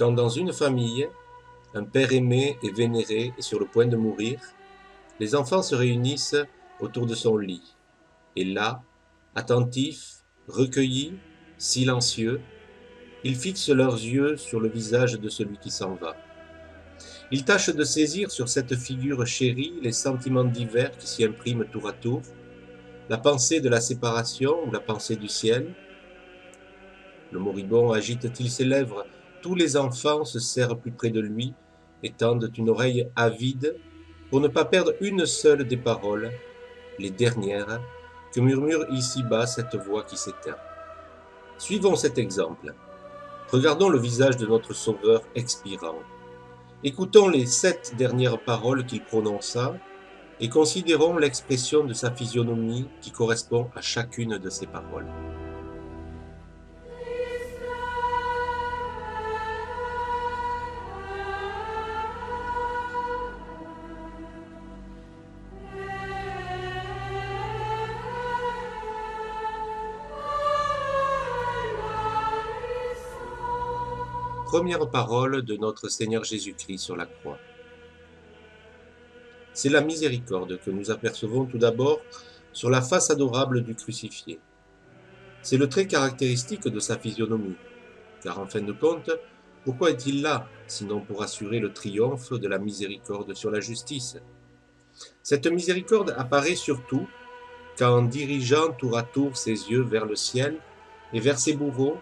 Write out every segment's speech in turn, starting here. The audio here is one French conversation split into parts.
Quand dans une famille, un père aimé et vénéré est sur le point de mourir, les enfants se réunissent autour de son lit. Et là, attentifs, recueillis, silencieux, ils fixent leurs yeux sur le visage de celui qui s'en va. Ils tâchent de saisir sur cette figure chérie les sentiments divers qui s'y impriment tour à tour, la pensée de la séparation ou la pensée du ciel. Le moribond agite-t-il ses lèvres? Tous les enfants se serrent plus près de lui et tendent une oreille avide pour ne pas perdre une seule des paroles, les dernières, que murmure ici-bas cette voix qui s'éteint. Suivons cet exemple. Regardons le visage de notre Sauveur expirant. Écoutons les 7 dernières paroles qu'il prononça et considérons l'expression de sa physionomie qui correspond à chacune de ces paroles. Première parole de notre Seigneur Jésus-Christ sur la croix. C'est la miséricorde que nous apercevons tout d'abord sur la face adorable du crucifié. C'est le trait caractéristique de sa physionomie, car en fin de compte, pourquoi est-il là, sinon pour assurer le triomphe de la miséricorde sur la justice? Cette miséricorde apparaît surtout quand, en dirigeant tour à tour ses yeux vers le ciel et vers ses bourreaux,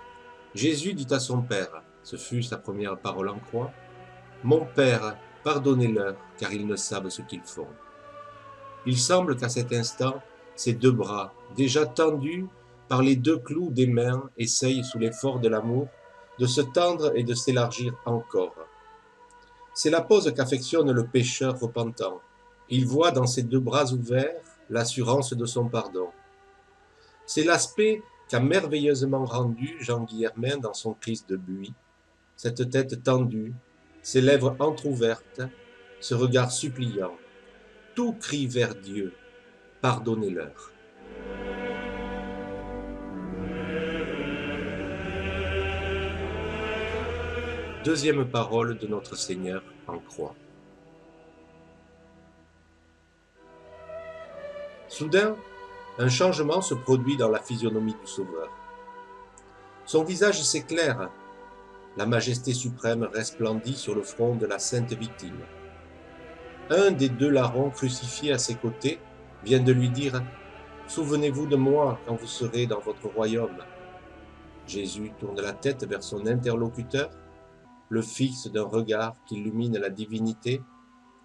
Jésus dit à son Père, ce fut sa première parole en croix, « Mon Père, pardonnez-leur, car ils ne savent ce qu'ils font. » Il semble qu'à cet instant, ses deux bras, déjà tendus par les deux clous des mains, essayent, sous l'effort de l'amour, de se tendre et de s'élargir encore. C'est la pose qu'affectionne le pécheur repentant. Il voit dans ses deux bras ouverts l'assurance de son pardon. C'est l'aspect qu'a merveilleusement rendu Jean Guillermin dans son Christ de buis, cette tête tendue, ses lèvres entr'ouvertes, ce regard suppliant. Tout crie vers Dieu, pardonnez-leur. Deuxième parole de notre Seigneur en croix. Soudain, un changement se produit dans la physionomie du Sauveur. Son visage s'éclaire, la majesté suprême resplendit sur le front de la sainte victime. Un des deux larrons crucifiés à ses côtés vient de lui dire « Souvenez-vous de moi quand vous serez dans votre royaume. » Jésus tourne la tête vers son interlocuteur, le fixe d'un regard qui illumine la divinité,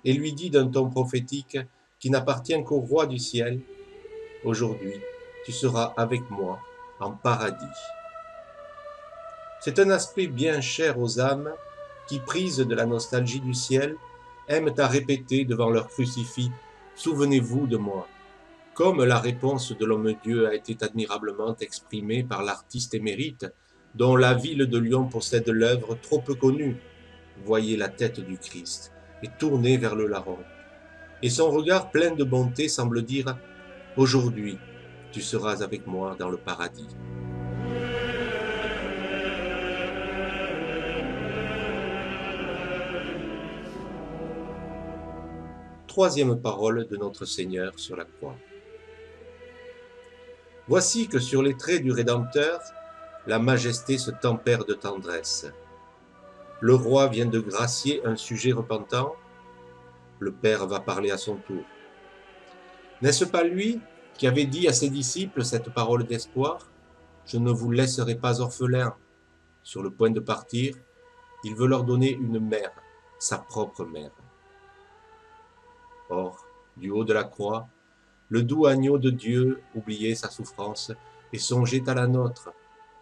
et lui dit d'un ton prophétique qui n'appartient qu'au roi du ciel, « Aujourd'hui, tu seras avec moi en paradis. » C'est un aspect bien cher aux âmes qui, prises de la nostalgie du ciel, aiment à répéter devant leur crucifix « Souvenez-vous de moi », comme la réponse de l'homme-dieu a été admirablement exprimée par l'artiste émérite, dont la ville de Lyon possède l'œuvre trop peu connue. Voyez la tête du Christ, et tournée vers le larron. Et son regard plein de bonté semble dire « Aujourd'hui, tu seras avec moi dans le paradis. » Troisième parole de notre Seigneur sur la croix. Voici que sur les traits du Rédempteur, la majesté se tempère de tendresse. Le roi vient de gracier un sujet repentant, le Père va parler à son tour. N'est-ce pas lui qui avait dit à ses disciples cette parole d'espoir? « Je ne vous laisserai pas orphelins. » Sur le point de partir, il veut leur donner une mère, sa propre mère. Or, du haut de la croix, le doux agneau de Dieu oubliait sa souffrance et songeait à la nôtre.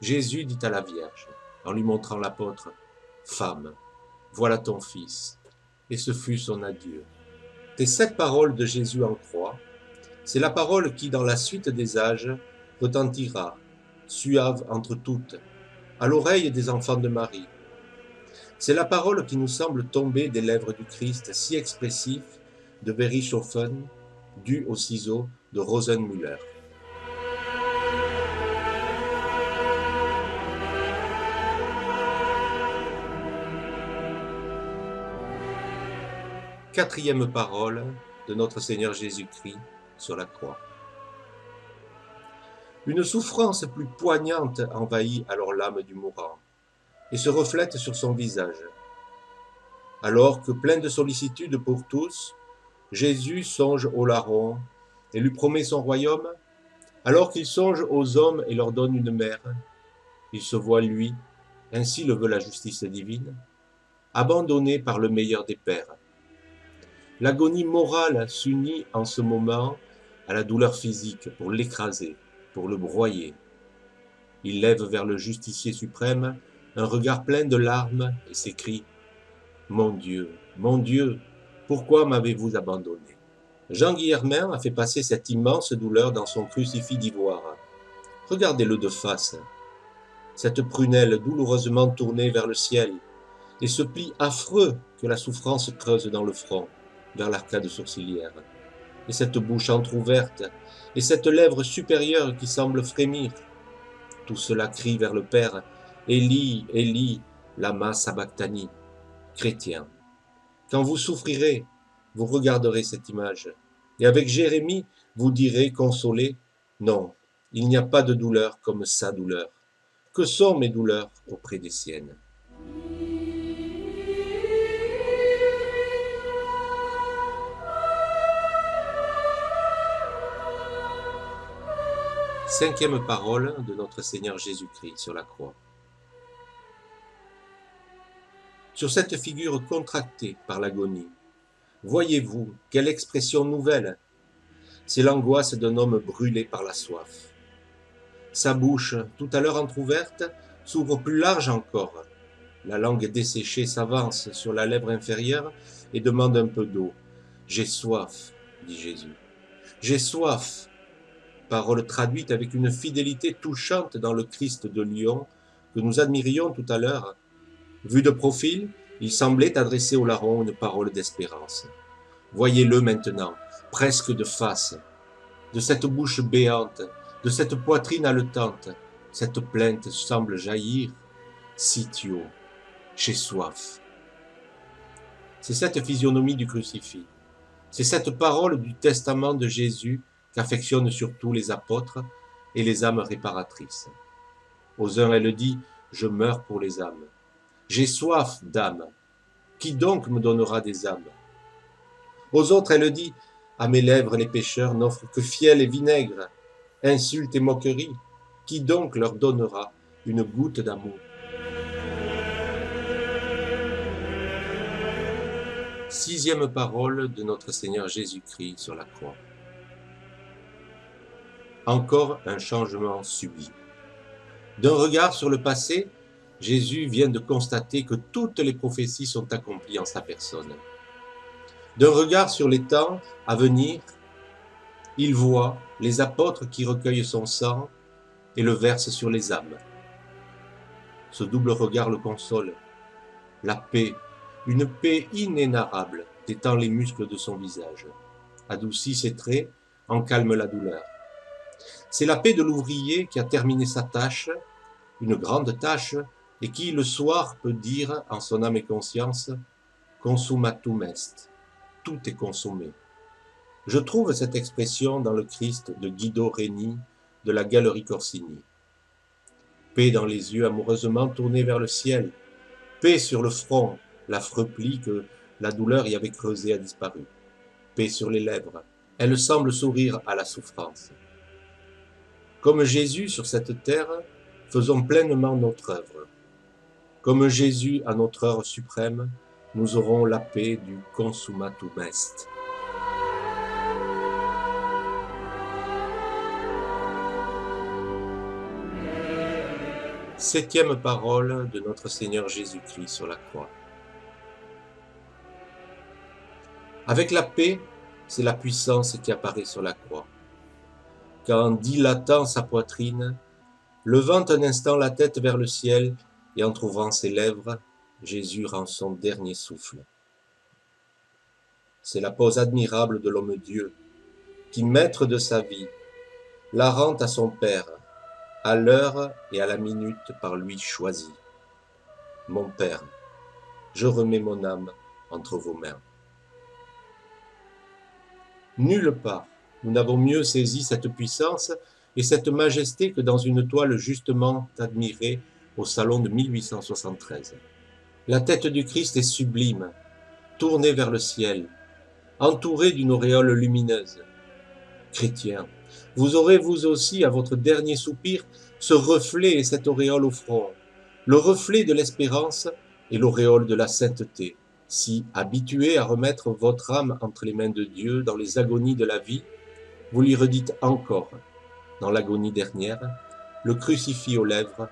Jésus dit à la Vierge, en lui montrant l'apôtre, « Femme, voilà ton fils. » Et ce fut son adieu. Ces 7 paroles de Jésus en croix, c'est la parole qui, dans la suite des âges, retentira, suave entre toutes, à l'oreille des enfants de Marie. C'est la parole qui nous semble tomber des lèvres du Christ, si expressif, de Verichofen, dû au ciseau de Rosenmüller. Quatrième parole de notre Seigneur Jésus-Christ sur la croix. Une souffrance plus poignante envahit alors l'âme du mourant et se reflète sur son visage. Alors que, plein de sollicitude pour tous, Jésus songe au larron et lui promet son royaume, alors qu'il songe aux hommes et leur donne une mère, il se voit, lui, ainsi le veut la justice divine, abandonné par le meilleur des pères. L'agonie morale s'unit en ce moment à la douleur physique pour l'écraser, pour le broyer. Il lève vers le justicier suprême un regard plein de larmes et s'écrie « Mon Dieu, pourquoi m'avez-vous abandonné ?» Jean Guillermin a fait passer cette immense douleur dans son crucifix d'ivoire. Regardez-le de face, cette prunelle douloureusement tournée vers le ciel, et ce pli affreux que la souffrance creuse dans le front, vers l'arcade sourcilière, et cette bouche entr'ouverte, et cette lèvre supérieure qui semble frémir. Tout cela crie vers le Père, « Élie, Élie, lama sabachthani » chrétien. Quand vous souffrirez, vous regarderez cette image, et avec Jérémie, vous direz, consolé, « Non, il n'y a pas de douleur comme sa douleur. Que sont mes douleurs auprès des siennes ?» Cinquième parole de notre Seigneur Jésus-Christ sur la croix. Sur cette figure contractée par l'agonie, voyez-vous quelle expression nouvelle? C'est l'angoisse d'un homme brûlé par la soif. Sa bouche, tout à l'heure entr'ouverte, s'ouvre plus large encore. La langue desséchée s'avance sur la lèvre inférieure et demande un peu d'eau. « J'ai soif, » dit Jésus. « J'ai soif » parole traduite avec une fidélité touchante dans le Christ de Lyon que nous admirions tout à l'heure. Vu de profil, il semblait adresser au larron une parole d'espérance. Voyez-le maintenant, presque de face. De cette bouche béante, de cette poitrine haletante, cette plainte semble jaillir. Sitio, j'ai soif. C'est cette physionomie du crucifix. C'est cette parole du testament de Jésus qu'affectionnent surtout les apôtres et les âmes réparatrices. Aux uns, elle dit « Je meurs pour les âmes ». J'ai soif d'âmes. Qui donc me donnera des âmes? Aux autres, elle dit « À mes lèvres, les pécheurs n'offrent que fiel et vinaigre, insultes et moqueries. Qui donc leur donnera une goutte d'amour ?» Sixième parole de notre Seigneur Jésus-Christ sur la croix. Encore un changement subit. D'un regard sur le passé, Jésus vient de constater que toutes les prophéties sont accomplies en sa personne. D'un regard sur les temps à venir, il voit les apôtres qui recueillent son sang et le versent sur les âmes. Ce double regard le console. La paix, une paix inénarrable, détend les muscles de son visage, adoucit ses traits, en calme la douleur. C'est la paix de l'ouvrier qui a terminé sa tâche, une grande tâche, et qui, le soir, peut dire, en son âme et conscience, « Consummatum est », tout est consommé. Je trouve cette expression dans le Christ de Guido Reni de la Galerie Corsini. Paix dans les yeux amoureusement tournés vers le ciel, paix sur le front, l'affreux pli que la douleur y avait creusé a disparu. Paix sur les lèvres, elle semble sourire à la souffrance. Comme Jésus sur cette terre, faisons pleinement notre œuvre. Comme Jésus à notre heure suprême, nous aurons la paix du consummatum est. Septième parole de notre Seigneur Jésus-Christ sur la croix. Avec la paix, c'est la puissance qui apparaît sur la croix. Quand, dilatant sa poitrine, levant un instant la tête vers le ciel et entr'ouvrant ses lèvres, Jésus rend son dernier souffle. C'est la pose admirable de l'homme-dieu, qui, maître de sa vie, la rend à son Père, à l'heure et à la minute par lui choisie. Mon Père, je remets mon âme entre vos mains. Nulle part, nous n'avons mieux saisi cette puissance et cette majesté que dans une toile justement admirée au salon de 1873. La tête du Christ est sublime, tournée vers le ciel, entourée d'une auréole lumineuse. Chrétiens, vous aurez vous aussi à votre dernier soupir ce reflet et cette auréole au front, le reflet de l'espérance et l'auréole de la sainteté. Si, habitué à remettre votre âme entre les mains de Dieu dans les agonies de la vie, vous lui redites encore, dans l'agonie dernière, le crucifix aux lèvres,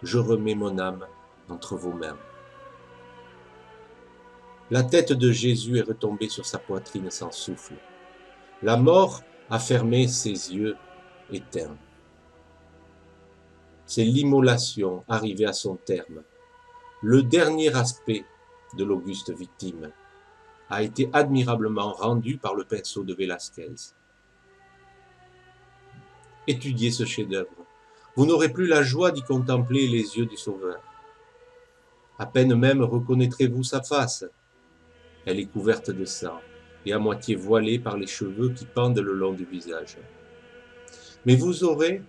je remets mon âme entre vos mains. La tête de Jésus est retombée sur sa poitrine sans souffle. La mort a fermé ses yeux éteints. C'est l'immolation arrivée à son terme. Le dernier aspect de l'auguste victime a été admirablement rendu par le pinceau de Velázquez. Étudiez ce chef-d'œuvre. Vous n'aurez plus la joie d'y contempler les yeux du Sauveur. À peine même reconnaîtrez-vous sa face. Elle est couverte de sang et à moitié voilée par les cheveux qui pendent le long du visage. Mais vous aurez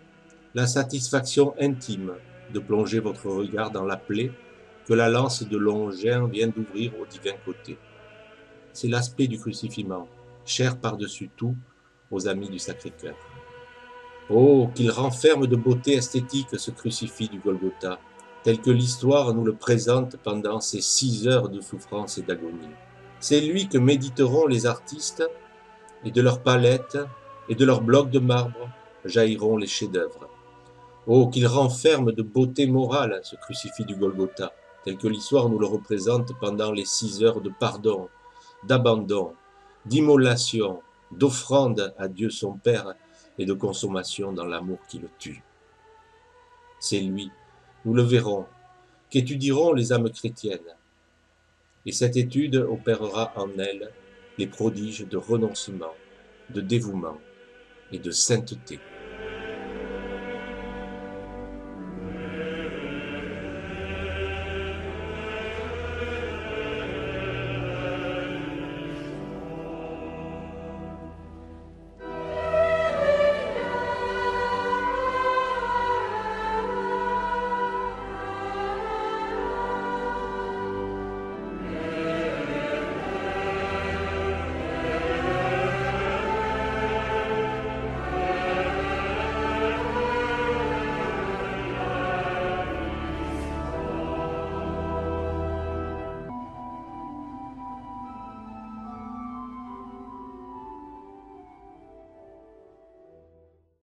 la satisfaction intime de plonger votre regard dans la plaie que la lance de Longin vient d'ouvrir au divin côté. C'est l'aspect du crucifiement, cher par-dessus tout aux amis du Sacré-Cœur. Oh, qu'il renferme de beauté esthétique ce crucifix du Golgotha, tel que l'histoire nous le présente pendant ces 6 heures de souffrance et d'agonie. C'est lui que méditeront les artistes, et de leurs palettes et de leurs blocs de marbre jailliront les chefs-d'œuvre. Oh, qu'il renferme de beauté morale ce crucifix du Golgotha, tel que l'histoire nous le représente pendant les 6 heures de pardon, d'abandon, d'immolation, d'offrande à Dieu son Père et de consommation dans l'amour qui le tue. C'est lui, nous le verrons, qu'étudieront les âmes chrétiennes. Et cette étude opérera en elles les prodiges de renoncement, de dévouement et de sainteté.